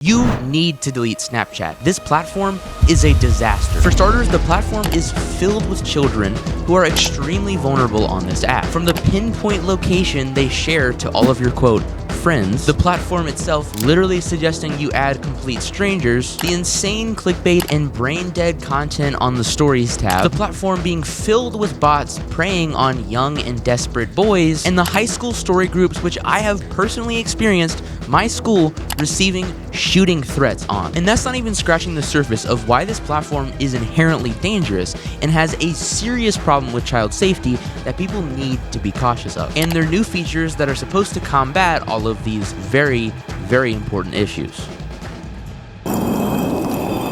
You need to delete Snapchat. This platform is a disaster. For starters, the platform is filled with children who are extremely vulnerable on this app. From the pinpoint location they share to all of your quote, friends, the platform itself literally suggesting you add complete strangers, the insane clickbait and brain-dead content on the stories tab, the platform being filled with bots preying on young and desperate boys, and the high school story groups which I have personally experienced my school receiving shooting threats on. And that's not even scratching the surface of why this platform is inherently dangerous and has a serious problem with child safety that people need to be cautious of. And there are new features that are supposed to combat all of these very, very important issues.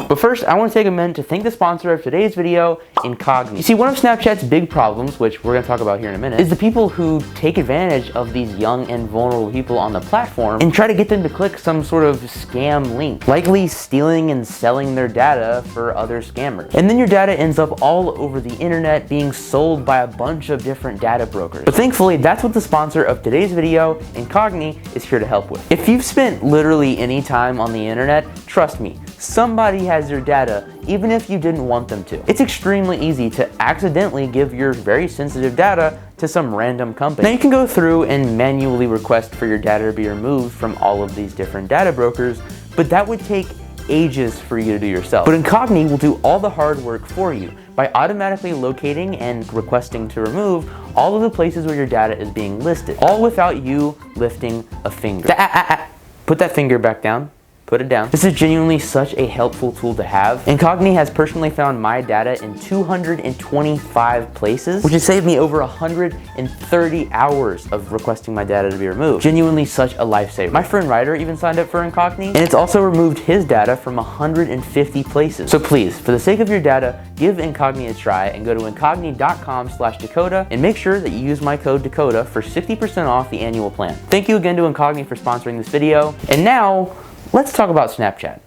But first, I want to take a minute to thank the sponsor of today's video, Incognito. You see, one of Snapchat's big problems, which we're going to talk about here in a minute, is the people who take advantage of these young and vulnerable people on the platform and try to get them to click some sort of scam link, likely stealing and selling their data for other scammers. And then your data ends up all over the internet being sold by a bunch of different data brokers. But thankfully, that's what the sponsor of today's video, Incognito, is here to help with. If you've spent literally any time on the internet, trust me, somebody has your data, even if you didn't want them to. It's extremely easy to accidentally give your very sensitive data to some random company. Now you can go through and manually request for your data to be removed from all of these different data brokers, but that would take ages for you to do yourself. But Incognito will do all the hard work for you by automatically locating and requesting to remove all of the places where your data is being listed, all without you lifting a finger. Put that finger back down. Put it down. This is genuinely such a helpful tool to have. Incognito has personally found my data in 225 places, which has saved me over 130 hours of requesting my data to be removed. Genuinely such a lifesaver. My friend Ryder even signed up for Incognito, and it's also removed his data from 150 places. So please, for the sake of your data, give Incognito a try and go to incognito.com/Dakota and make sure that you use my code Dakota for 60% off the annual plan. Thank you again to Incognito for sponsoring this video. And now, let's talk about Snapchat.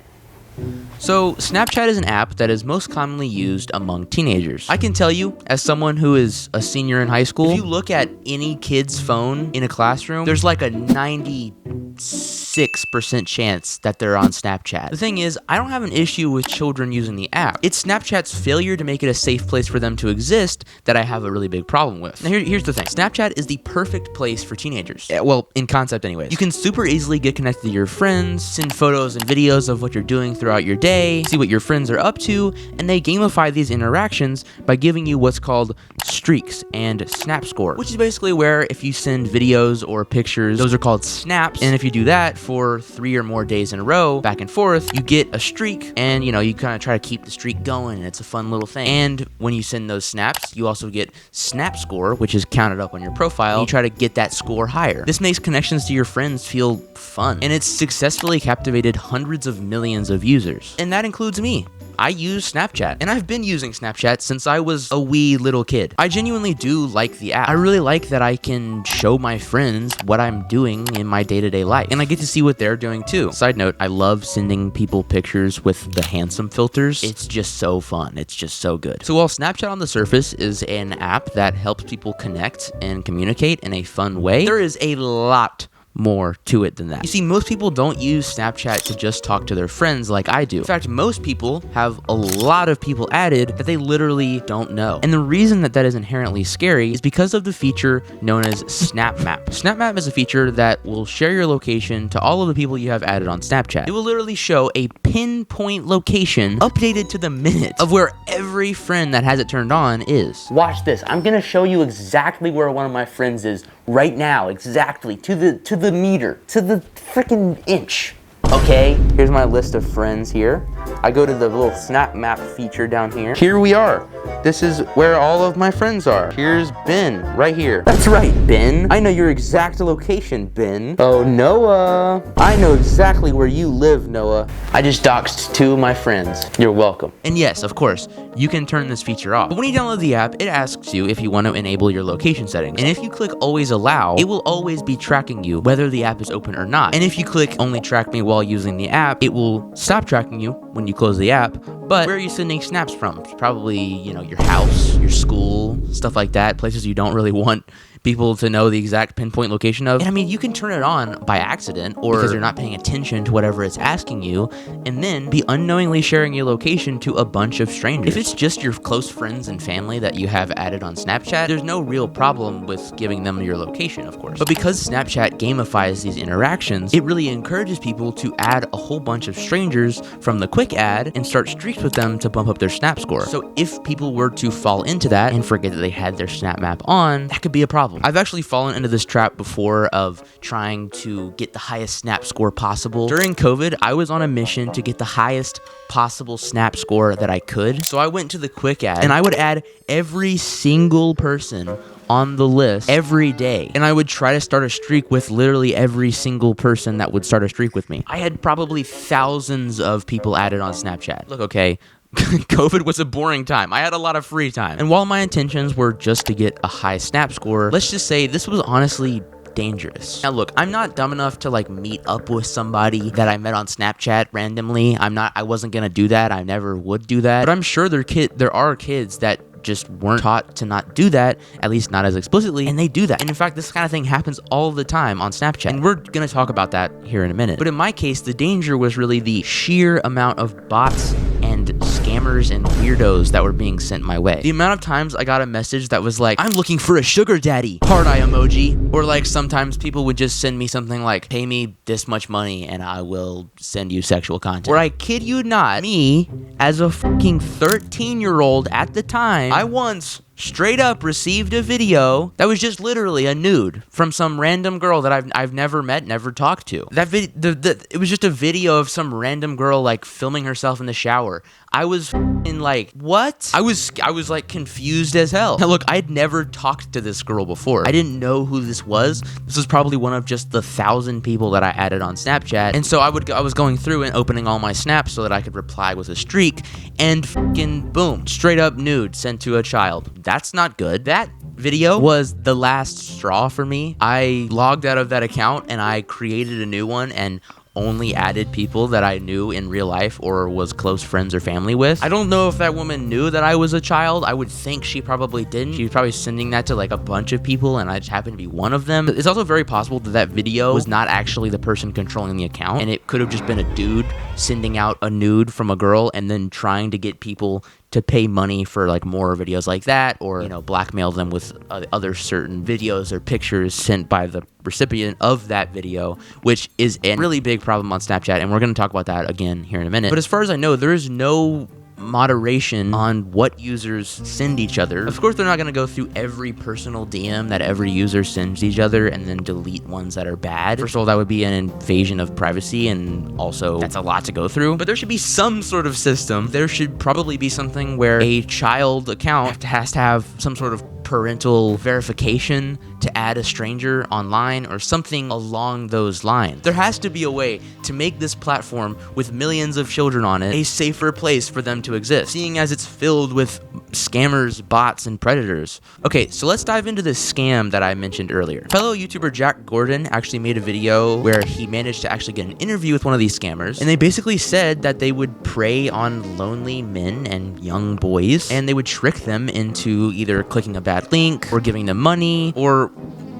So, Snapchat is an app that is most commonly used among teenagers. I can tell you, as someone who is a senior in high school, if you look at any kid's phone in a classroom, there's like a 96% chance that they're on Snapchat. The thing is, I don't have an issue with children using the app. It's Snapchat's failure to make it a safe place for them to exist that I have a really big problem with. Now, here's the thing. Snapchat is the perfect place for teenagers. Well, in concept anyways. You can super easily get connected to your friends, send photos and videos of what you're doing throughout your day, see what your friends are up to, and they gamify these interactions by giving you what's called streaks and snap score, which is basically where if you send videos or pictures, those are called snaps, and if you do that for 3 or more days in a row, back and forth, you get a streak, and you kind of try to keep the streak going, and it's a fun little thing. And when you send those snaps, you also get snap score, which is counted up on your profile, and you try to get that score higher. This makes connections to your friends feel fun, and it's successfully captivated hundreds of millions of users. And that includes me. I use Snapchat, and I've been using Snapchat since I was a wee little kid. I genuinely do like the app. I really like that I can show my friends what I'm doing in my day-to-day life, and I get to see what they're doing too. Side note, I love sending people pictures with the handsome filters. It's just so fun. It's just so good. So while Snapchat on the surface is an app that helps people connect and communicate in a fun way, there is a lot more to it than that. You see, most people don't use Snapchat to just talk to their friends like I do. In fact, most people have a lot of people added that they literally don't know. And the reason that is inherently scary is because of the feature known as Snap Map. Snap Map is a feature that will share your location to all of the people you have added on Snapchat. It will literally show a pinpoint location updated to the minute of where every friend that has it turned on is. Watch this. I'm gonna show you exactly where one of my friends is right now, exactly to the meter, to the freaking inch. Okay, here's my list of friends here. I go to the little Snap Map feature down here. Here we are. This is where all of my friends are. Here's Ben, right here. That's right, Ben. I know your exact location, Ben. Oh, Noah. I know exactly where you live, Noah. I just doxed 2 of my friends. You're welcome. And yes, of course, you can turn this feature off. But when you download the app, it asks you if you want to enable your location settings. And if you click always allow, it will always be tracking you whether the app is open or not. And if you click only track me while using the app, it will stop tracking you when you close the app, But where are you sending snaps from? Probably, you know, your house, your school, stuff like that, places you don't really want people to know the exact pinpoint location of. And I mean, you can turn it on by accident or because you're not paying attention to whatever it's asking you, and then be unknowingly sharing your location to a bunch of strangers. If it's just your close friends and family that you have added on Snapchat, there's no real problem with giving them your location, of course. But because Snapchat gamifies these interactions, it really encourages people to add a whole bunch of strangers from the quick add and start streaks with them to bump up their snap score. So if people were to fall into that and forget that they had their snap map on, that could be a problem. I've actually fallen into this trap before of trying to get the highest snap score possible. During COVID, I was on a mission to get the highest possible snap score that I could. So I went to the quick add and I would add every single person on the list every day. And I would try to start a streak with literally every single person that would start a streak with me. I had probably thousands of people added on Snapchat. Look, okay, COVID was a boring time. I had a lot of free time. And while my intentions were just to get a high snap score, let's just say this was honestly dangerous. Now look, I'm not dumb enough to like meet up with somebody that I met on Snapchat randomly. I wasn't gonna do that. I never would do that. But I'm sure there are kids that just weren't taught to not do that, at least not as explicitly, and they do that. And in fact, this kind of thing happens all the time on Snapchat, and we're gonna talk about that here in a minute. But in my case, the danger was really the sheer amount of bots and scammers and weirdos that were being sent my way. The amount of times I got a message that was like, I'm looking for a sugar daddy, heart eye emoji, or like sometimes people would just send me something like, pay me this much money and I will send you sexual content. Where I kid you not, me, as a fucking 13-year-old at the time, I once straight up received a video that was just literally a nude from some random girl that I've never met, never talked to. That it was just a video of some random girl like filming herself in the shower. I was in like, what? I was like confused as hell. Now look, I'd never talked to this girl before. I didn't know who this was. This was probably one of just the 1,000 people that I added on Snapchat. And so I was going through and opening all my snaps so that I could reply with a streak, and fucking boom, straight up nude sent to a child. That's not good. That video was the last straw for me. I logged out of that account and I created a new one and only added people that I knew in real life or was close friends or family with. I don't know if that woman knew that I was a child. I would think she probably didn't. She was probably sending that to like a bunch of people and I just happened to be one of them. It's also very possible that that video was not actually the person controlling the account, and it could have just been a dude sending out a nude from a girl and then trying to get people to pay money for like more videos like that, or, you know, blackmail them with other certain videos or pictures sent by the recipient of that video, which is a really big problem on Snapchat, and we're going to talk about that again here in a minute. But as far as I know, there is no moderation on what users send each other. Of course, they're not going to go through every personal DM that every user sends each other and then delete ones that are bad. First of all, that would be an invasion of privacy, and also that's a lot to go through. But there should be some sort of system. There should probably be something where a child account has to have some sort of parental verification to add a stranger online or something along those lines. There has to be a way to make this platform with millions of children on it a safer place for them to exist, seeing as it's filled with scammers, bots, and predators. Okay, so let's dive into this scam that I mentioned earlier. Fellow YouTuber Jack Gordon actually made a video where he managed to actually get an interview with one of these scammers, and they basically said that they would prey on lonely men and young boys, and they would trick them into either clicking a bad link or giving them money, or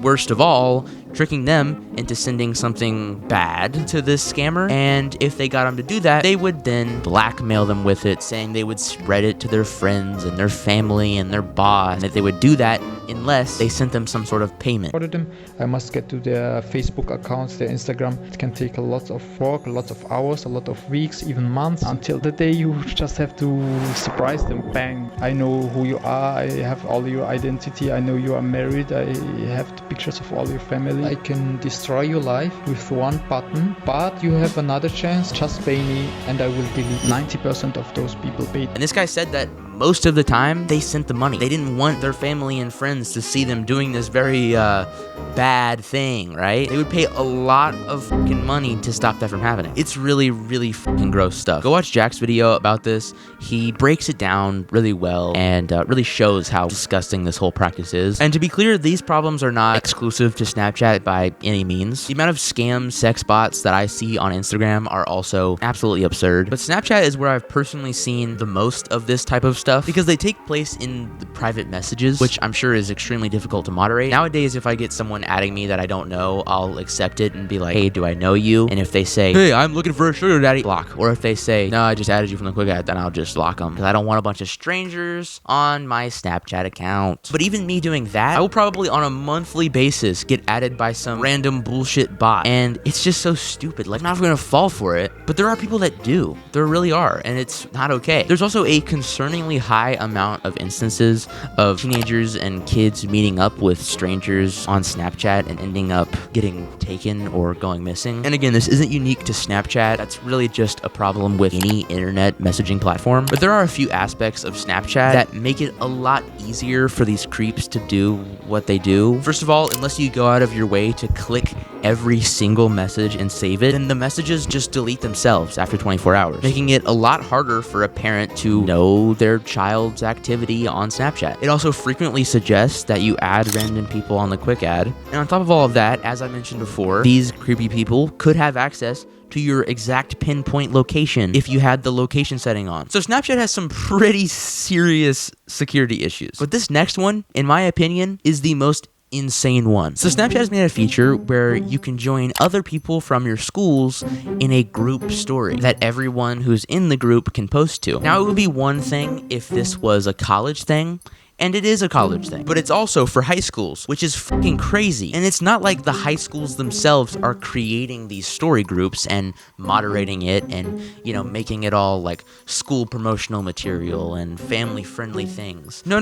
worst of all, tricking them into sending something bad to this scammer. And if they got them to do that, they would then blackmail them with it, saying they would spread it to their friends and their family and their boss, and that they would do that unless they sent them some sort of payment. I must get to their Facebook accounts, their Instagram. It can take a lot of work, a lot of hours, a lot of weeks, even months, until the day you just have to surprise them. Bang, I know who you are, I have all your identity, I know you are married, I have the pictures of all your family. I can destroy your life with one button, but you have another chance. Just pay me and I will delete 90% of those people paid. And this guy said that most of the time, they sent the money. They didn't want their family and friends to see them doing this very bad thing, right? They would pay a lot of fucking money to stop that from happening. It's really, really fucking gross stuff. Go watch Jack's video about this. He breaks it down really well and really shows how disgusting this whole practice is. And to be clear, these problems are not exclusive to Snapchat by any means. The amount of scam sex bots that I see on Instagram are also absolutely absurd. But Snapchat is where I've personally seen the most of this type of stuff because they take place in the private messages, which I'm sure is extremely difficult to moderate. Nowadays, if I get someone adding me that I don't know, I'll accept it and be like, hey, do I know you? And if they say, hey, I'm looking for a sugar daddy, block. Or if they say, no, I just added you from the quick ad, then I'll just block them because I don't want a bunch of strangers on my Snapchat account. But even me doing that, I will probably on a monthly basis get added by some random bullshit bot. And it's just so stupid. Like, I'm not gonna fall for it, but there are people that do. There really are, and it's not okay. There's also a concerningly high amount of instances of teenagers and kids meeting up with strangers on Snapchat and ending up getting taken or going missing. And again, this isn't unique to Snapchat. That's really just a problem with any internet messaging platform. But there are a few aspects of Snapchat that make it a lot easier for these creeps to do what they do. First of all, unless you go out of your way to click every single message and save it, then the messages just delete themselves after 24 hours, making it a lot harder for a parent to know their child's activity on Snapchat. It also frequently suggests that you add random people on the quick ad. And on top of all of that, as I mentioned before, these creepy people could have access to your exact pinpoint location if you had the location setting on. So Snapchat has some pretty serious security issues. But this next one, in my opinion, is the most insane one. So Snapchat has made a feature where you can join other people from your schools in a group story that everyone who's in the group can post to. Now, it would be one thing if this was a college thing, and it is a college thing, but it's also for high schools, which is fucking crazy. And it's not like the high schools themselves are creating these story groups and moderating it and, you know, making it all like school promotional material and family-friendly things. No.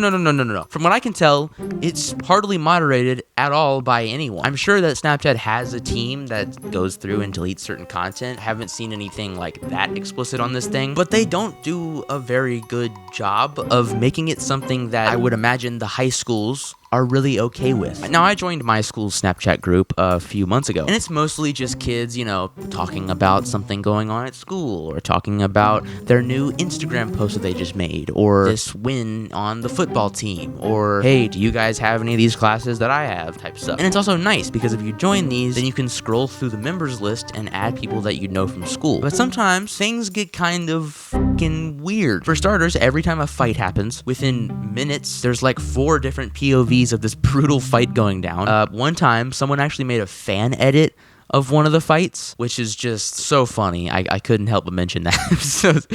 From what I can tell, it's hardly moderated at all by anyone. I'm sure that Snapchat has a team that goes through and deletes certain content. I haven't seen anything like that explicit on this thing, but they don't do a very good job of making it something that I would imagine the high schools are really okay with. Now, I joined my school's Snapchat group a few months ago, and it's mostly just kids, you know, talking about something going on at school, or talking about their new Instagram post that they just made, or this win on the football team, or hey, do you guys have any of these classes that I have, type stuff. And it's also nice because if you join these, then you can scroll through the members list and add people that you know from school. But sometimes things get kind of fucking weird. For starters, every time a fight happens, within minutes, there's like 4 different POVs of this brutal fight going down. One time, someone actually made a fan edit of one of the fights, which is just so funny. I couldn't help but mention that.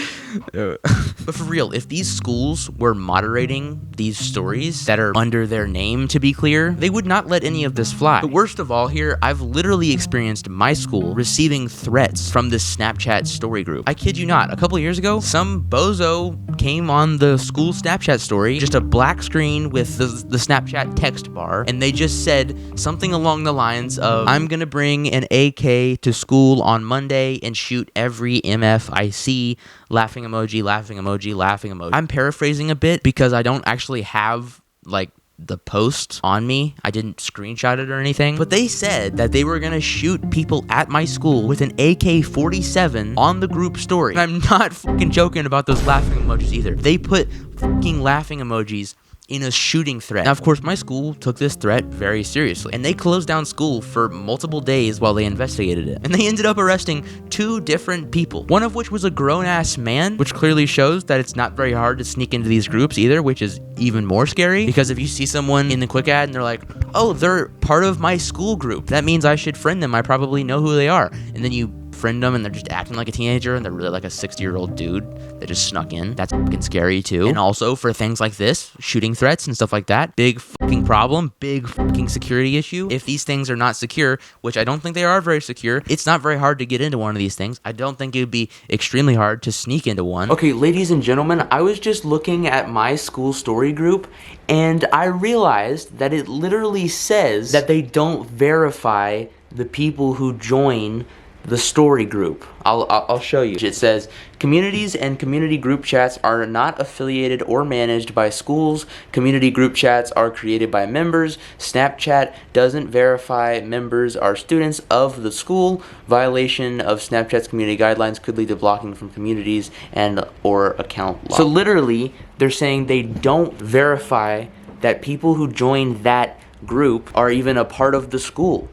But for real, if these schools were moderating these stories that are under their name, to be clear, they would not let any of this fly. But worst of all here, I've literally experienced my school receiving threats from this Snapchat story group. I kid you not, a couple of years ago, some bozo came on the school Snapchat story, just a black screen with the Snapchat text bar, and they just said something along the lines of, I'm gonna bring an AK to school on Monday and shoot every MF I see, laughing emoji, laughing emoji, laughing emoji. I'm paraphrasing a bit because I don't actually have, like, the post on me. I didn't screenshot it or anything, but they said that they were gonna shoot people at my school with an AK-47 on the group story. And I'm not fucking joking about those laughing emojis either. They put fucking laughing emojis in a shooting threat. Now, of course, my school took this threat very seriously, and they closed down school for multiple days while they investigated it. And they ended up arresting 2 different people, one of which was a grown-ass man, which clearly shows that it's not very hard to sneak into these groups either, which is even more scary, because if you see someone in the quick ad and they're like, oh, they're part of my school group, that means I should friend them. I probably know who they are. And then you friend them and they're just acting like a teenager and they're really like a 60-year-old dude that just snuck in. That's fucking scary too. And also for things like this, shooting threats and stuff like that, big fucking problem, big fucking security issue. If these things are not secure, which I don't think they are very secure, it's not very hard to get into one of these things. I don't think it would be extremely hard to sneak into one. Okay, ladies and gentlemen, I was just looking at my school story group and I realized that it literally says that they don't verify the people who join the story group. I'll show you. It says, communities and community group chats are not affiliated or managed by schools. Community group chats are created by members. Snapchat doesn't verify members are students of the school. Violation of Snapchat's community guidelines could lead to blocking from communities and or account lock. So literally, they're saying they don't verify that people who joined that group are even a part of the school.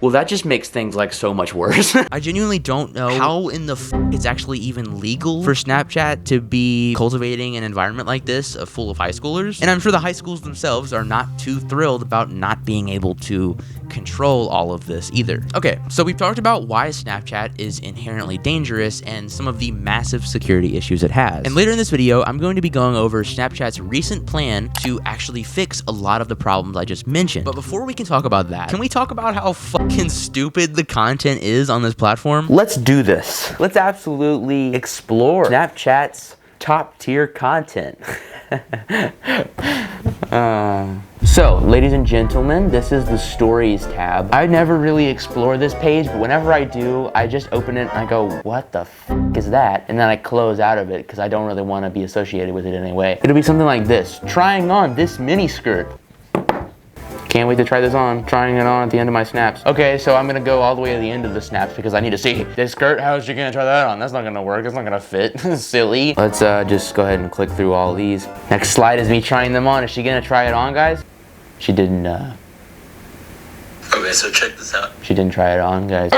Well, that just makes things like so much worse. I genuinely don't know how in the it's actually even legal for Snapchat to be cultivating an environment like this full of high schoolers. And I'm sure the high schools themselves are not too thrilled about not being able to control all of this either. Okay, so we've talked about why Snapchat is inherently dangerous and some of the massive security issues it has. And later in this video, I'm going to be going over Snapchat's recent plan to actually fix a lot of the problems I just mentioned. But before we can talk about that, can we talk about how fucking stupid the content is on this platform? Let's do this. Let's absolutely explore Snapchat's top tier content. So, ladies and gentlemen, this is the Stories tab. I never really explore this page, but whenever I do, I just open it and I go, what the f is that? And then I close out of it because I don't really want to be associated with it in any way. It'll be something like this. Trying on this mini skirt. Can't wait to try this on. Trying it on at the end of my snaps. Okay, so I'm gonna go all the way to the end of the snaps because I need to see this skirt. How is she gonna try that on? That's not gonna work. It's not gonna fit. Silly. Let's just go ahead and click through all these. Next slide is me trying them on. Is she gonna try it on, guys? She didn't, Okay, so check this out. She didn't try it on, guys.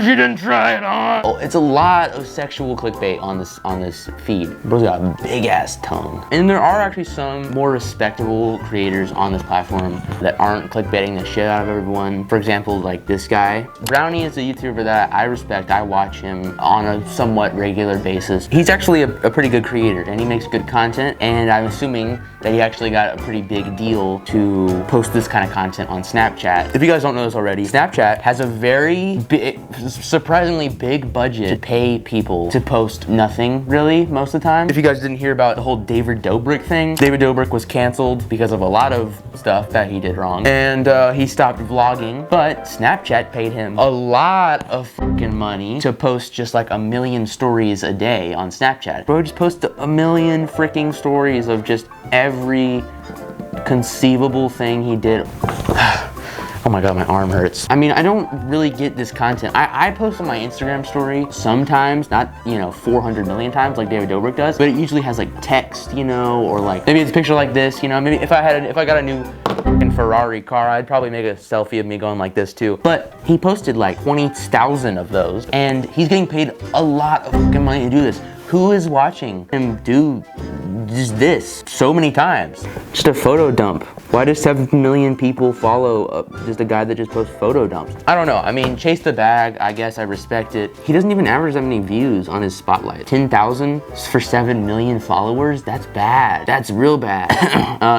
She didn't try it on. Oh, it's a lot of sexual clickbait on this feed. Bro's got a big ass tongue. And there are actually some more respectable creators on this platform that aren't clickbaiting the shit out of everyone. For example, like this guy. Brownie is a YouTuber that I respect. I watch him on a somewhat regular basis. He's actually a pretty good creator and he makes good content. And I'm assuming that he actually got a pretty big deal to post this kind of content on Snapchat. If you guys don't know this already, Snapchat has a very big, surprisingly big budget to pay people to post nothing, really, most of the time. If you guys didn't hear about the whole David Dobrik thing, David Dobrik was canceled because of a lot of stuff that he did wrong. And he stopped vlogging, but Snapchat paid him a lot of fucking money to post just like 1 million stories a day on Snapchat. Bro just posted 1 million freaking stories of just every conceivable thing he did. Oh my god, my arm hurts. I mean, I don't really get this content. I post on my Instagram story sometimes, not, 400 million times like David Dobrik does, but it usually has like text, or like, maybe it's a picture like this, maybe if I got a new fucking Ferrari car, I'd probably make a selfie of me going like this too. But he posted like 20,000 of those, and he's getting paid a lot of fucking money to do this. Who is watching him do just this so many times? Just a photo dump. Why do 7 million people follow just a guy that just posts photo dumps? I don't know. I mean, chase the bag. I guess I respect it. He doesn't even average that many views on his spotlight. 10,000 for 7 million followers? That's bad. That's real bad.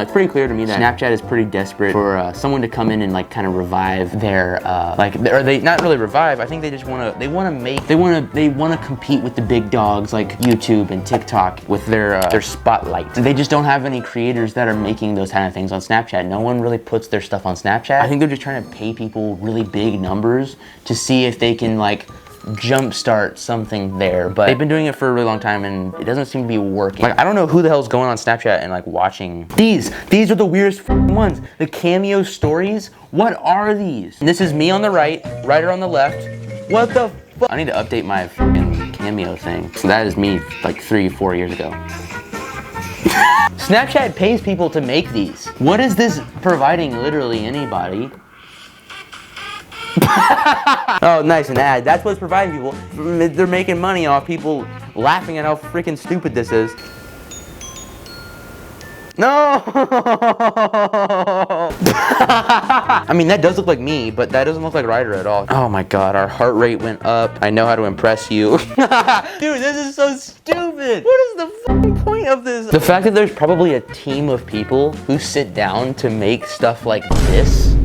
It's pretty clear to me that Snapchat is pretty desperate for someone to come in and like kind of revive their or they not really revive. I think they just want to compete with the big dogs like YouTube and TikTok with their spotlight. They just don't have any creators that are making those kind of things on Snapchat. No one really puts their stuff on Snapchat. I think they're just trying to pay people really big numbers to see if they can like jumpstart something there. But they've been doing it for a really long time and it doesn't seem to be working. Like, I don't know who the hell's going on Snapchat and like watching these. These are the weirdest ones. The cameo stories. What are these? And this is me on the right, Ryder on the left. What the fuck? I need to update my fucking cameo thing. So that is me like 3-4 years ago. Snapchat pays people to make these. What is this providing literally anybody? Oh, nice, an ad. That's what's providing people. They're making money off people laughing at how freaking stupid this is. No! I mean, that does look like me, but that doesn't look like Ryder at all. Oh my god, our heart rate went up. I know how to impress you. Dude, this is so stupid. What is the fucking point of this? The fact that there's probably a team of people who sit down to make stuff like this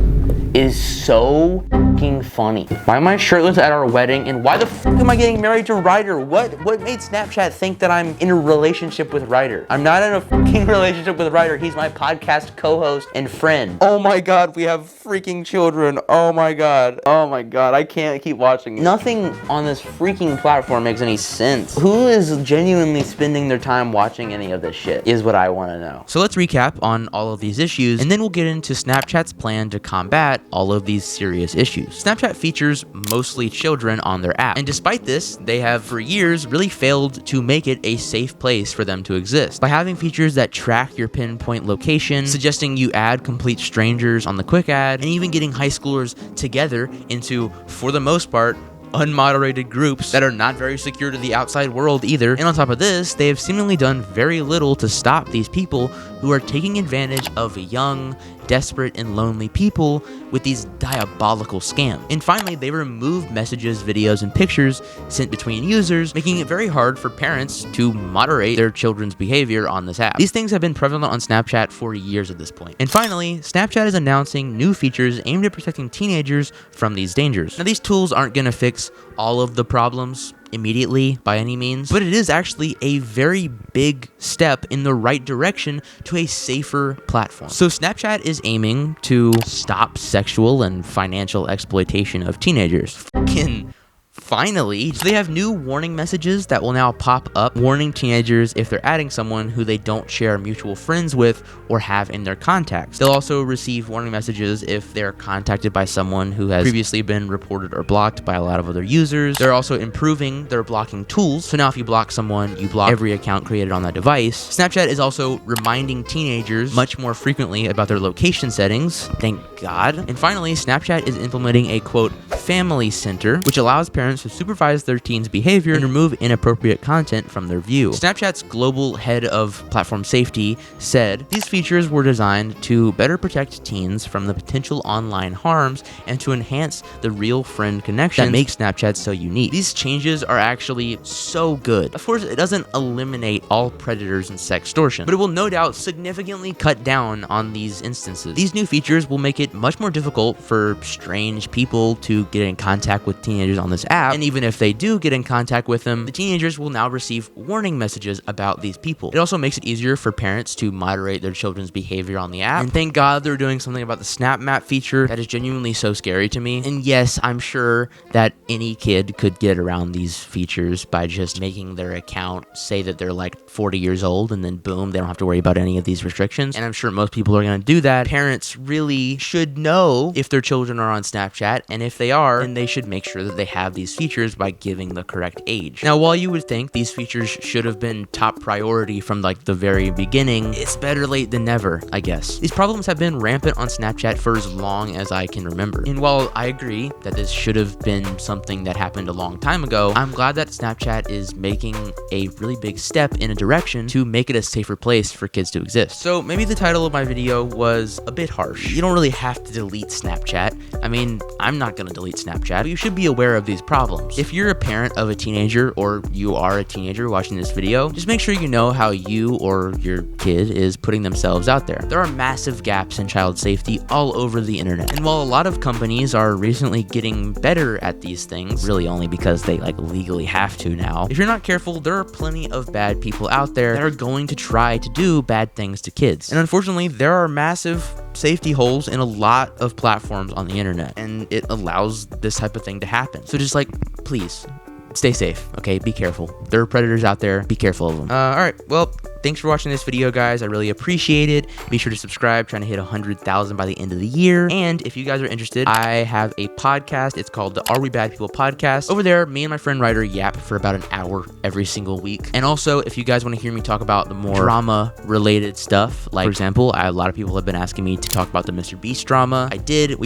is so fucking funny. Why am I shirtless at our wedding? And why the fuck am I getting married to Ryder? What made Snapchat think that I'm in a relationship with Ryder? I'm not in a fucking relationship with Ryder. He's my podcast co-host and friend. Oh my god, we have freaking children. Oh my god. Oh my god, I can't keep watching. Nothing on this freaking platform makes any sense. Who is genuinely spending their time watching any of this shit is what I want to know. So let's recap on all of these issues, and then we'll get into Snapchat's plan to combat all of these serious issues. Snapchat features mostly children on their app, and despite this, they have for years really failed to make it a safe place for them to exist. By having features that track your pinpoint location, suggesting you add complete strangers on the quick ad, and even getting high schoolers together into, for the most part, unmoderated groups that are not very secure to the outside world either. And on top of this, they have seemingly done very little to stop these people who are taking advantage of young, desperate, and lonely people with these diabolical scams. And finally, they removed messages, videos, and pictures sent between users, making it very hard for parents to moderate their children's behavior on this app. These things have been prevalent on Snapchat for years at this point. And finally, Snapchat is announcing new features aimed at protecting teenagers from these dangers. Now, these tools aren't going to fix all of the problems immediately by any means, but it is actually a very big step in the right direction to a safer platform. So Snapchat is aiming to stop sexual and financial exploitation of teenagers. Fucking finally. So they have new warning messages that will now pop up, warning teenagers if they're adding someone who they don't share mutual friends with or have in their contacts. They'll also receive warning messages if they're contacted by someone who has previously been reported or blocked by a lot of other users. They're also improving their blocking tools. So now if you block someone, you block every account created on that device. Snapchat is also reminding teenagers much more frequently about their location settings. Thank God. And finally, Snapchat is implementing a quote family center, which allows parents to supervise their teens' behavior and remove inappropriate content from their view. Snapchat's global head of platform safety said these features were designed to better protect teens from the potential online harms and to enhance the real friend connection that makes Snapchat so unique. These changes are actually so good. Of course, it doesn't eliminate all predators and sextortion, but it will no doubt significantly cut down on these instances. These new features will make it much more difficult for strange people to get in contact with teenagers on this app, and even if they do get in contact with them, the teenagers will now receive warning messages about these people. It also makes it easier for parents to moderate their children's behavior on the app, and thank God they're doing something about the Snap Map feature that is genuinely so scary to me. And yes, I'm sure that any kid could get around these features by just making their account say that they're like 40 years old, and then boom, they don't have to worry about any of these restrictions. And I'm sure most people are going to do that. Parents really should know if their children are on Snapchat, and if they are, then they should make sure that they have these features by giving the correct age. Now, while you would think these features should have been top priority from like the very beginning, it's better late than never, I guess. These problems have been rampant on Snapchat for as long as I can remember. And while I agree that this should have been something that happened a long time ago, I'm glad that Snapchat is making a really big step in a direction to make it a safer place for kids to exist. So maybe the title of my video was a bit harsh. You don't really have to delete Snapchat. I mean, I'm not gonna delete Snapchat, but you should be aware of these problems. If you're a parent of a teenager, or you are a teenager watching this video, just make sure you know how you or your kid is putting themselves out there. There are massive gaps in child safety all over the internet. And while a lot of companies are recently getting better at these things, really only because they like legally have to now, if you're not careful, there are plenty of bad people out there that are going to try to do bad things to kids. And unfortunately, there are massive safety holes in a lot of platforms on the internet, and it allows this type of thing to happen. So just like, please, stay safe, okay? Be careful. There are predators out there. Be careful of them. All right, well, thanks for watching this video, guys. I really appreciate it. Be sure to subscribe, trying to hit 100,000 by the end of the year. And if you guys are interested, I have a podcast. It's called the Are We Bad People podcast. Over there, me and my friend Ryder yap for about an hour every single week. And also, if you guys want to hear me talk about the more drama-related stuff, like, for example, a lot of people have been asking me to talk about the Mr. Beast drama. We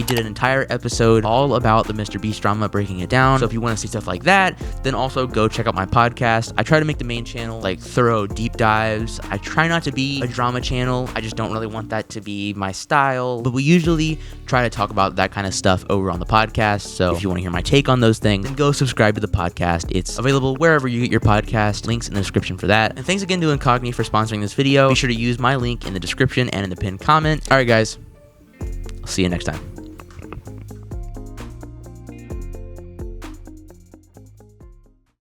did an entire episode all about the Mr. Beast drama, breaking it down. So if you want to see stuff like that, then also go check out my podcast. I try to make the main channel like thorough deep dives. I try not to be a drama channel. I just don't really want that to be my style, but we usually try to talk about that kind of stuff over on the podcast. So if you want to hear my take on those things, then go subscribe to the podcast. It's available wherever you get your podcast. Links in the description for that. And thanks again to Incogni for sponsoring this video. Be sure to use my link in the description and in the pinned comment. All right, guys. I'll see you next time.